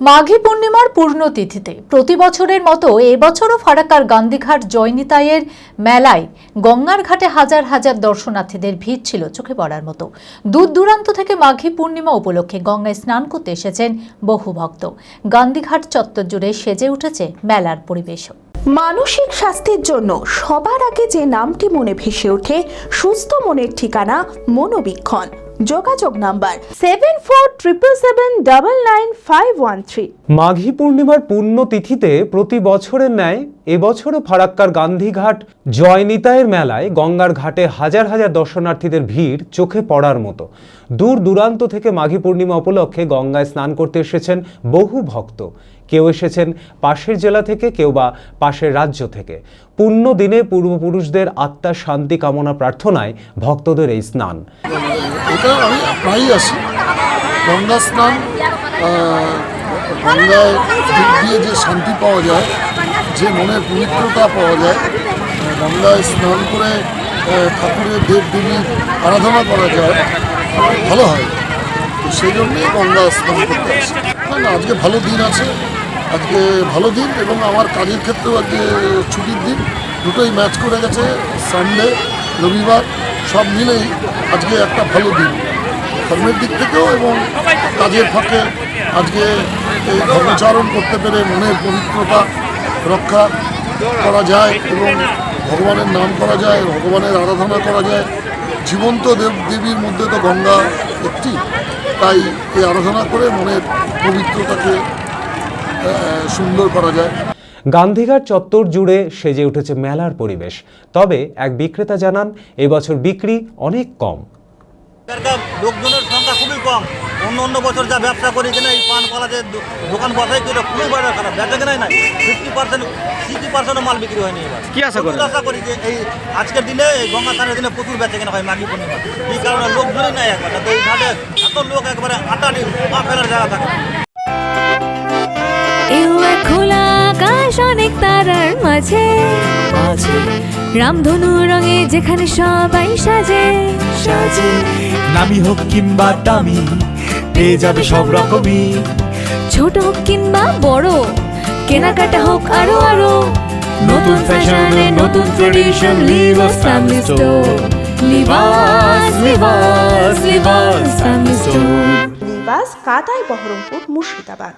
মাঘী পূর্ণিমার পূর্ণতিথিতে প্রতি বছরের মতো এবছরও ফারাক্কার গান্ধীঘাট জয়নিতাইয়ের মেলায় গঙ্গার ঘাটে হাজার হাজার দর্শনার্থীদের ভিড় ছিল চোখে পড়ার মতো। দূর দূরান্ত থেকে মাঘী পূর্ণিমা উপলক্ষে গঙ্গায় স্নান করতে এসেছেন বহু ভক্ত। গান্ধীঘাট চত্বর জুড়ে সেজে উঠেছে মেলার পরিবেশও। মানসিক স্বাস্থ্যের জন্য সবার আগে যে নামটি মনে ভেসে ওঠে সুস্থ মনের ঠিকানা মনোবীক্ষণ। যোগাযোগ নাম্বার 7477799513। মাঘী পূর্ণিমার পুণ্যতিথিতে প্রতি বছরের ন্যায় এবছরও ফারাক্কার গান্ধীঘাট জয়নিতাইয়ের মেলায় গঙ্গার ঘাটে হাজার হাজার দর্শনার্থীদের ভিড় চোখে পড়ার মতো। দূর দূরান্ত থেকে মাঘী পূর্ণিমা উপলক্ষে গঙ্গায় স্নান করতে এসেছেন বহু ভক্ত। কেউ এসেছেন পাশের জেলা থেকে, কেউ বা পাশের রাজ্য থেকে। পুণ্য দিনে পূর্বপুরুষদের আত্মার শান্তি কামনা প্রার্থনায় ভক্তদের এই স্নান। এটা আমি প্রায়ই আসি। গঙ্গা স্নান, গঙ্গায় দিয়ে যে শান্তি পাওয়া যায়, যে মনের পবিত্রতা পাওয়া যায়, গঙ্গায় স্নান করে ঠাকুরের দেব দেবীর আরাধনা করা যায়, ভালো হয়। তো সেই জন্যেই গঙ্গা স্নান করতে আসি। না, আজকে ভালো দিন আছে, আজকে ভালো দিন, এবং আমার কাজের ক্ষেত্রেও আজকে ছুটির দিন, দুটোই ম্যাচ করে গেছে। সানডে, রবিবার সব মিলেই আজকে একটা ভালো দিন, ধর্মের দিক থেকেও এবং কাজের ফাঁকে আজকে এই ধর্মচারণ করতে পেরে মনের পবিত্রতা রক্ষা করা যায় এবং ভগবানের নাম করা যায়, ভগবানের আরাধনা করা যায়। জীবন্ত দেবীর মধ্যে তো গঙ্গা একটি, তাই এই আরাধনা করে মনের পবিত্রতাকে সুন্দর করা যায়। গান্ধীঘাট চত্বর জুড়ে সেজে উঠেছে মেলার পরিবেশ। তবে এক বিক্রেতা জানান, এবছর বিক্রি অনেক কম। লোকজনের সংখ্যা খুবই কম। অন্য বছর যা ব্যবসা করি কিনা এই পান কলা যে দোকান বসাই কিনা খুবই বড় খারাপ, ব্যবসা কেনাই নাই। 50% মাল বিক্রি হয়নি। এবার কি আশা করি যে এই আজকের দিনে, এই গঙ্গা স্নানের দিনে প্রচুর বেচা কেনা হয় মাঘী পূর্ণিমা। এই কারণে লোকজনই নাই একবার, তো এই ঘাটে এত লোক একবারে আটাটি পা ফেলার জায়গা থাকে। খোলা আকাশ অনেক তারার মাঝে, রামধনু রঙে যেখানে সবাই সাজে সাজে। নামি হোক কিংবা দামি, পেয়ে যাবে সব রকমই। ছোট হোক কিংবা বড়, কেনাকাটা হোক আরো আরো। নতুন ফ্যাশনে নতুন tradition, Libas family store. Libas Libas Libas family store. Libas কাটাই বহরমপুর মুর্শিদাবাদ।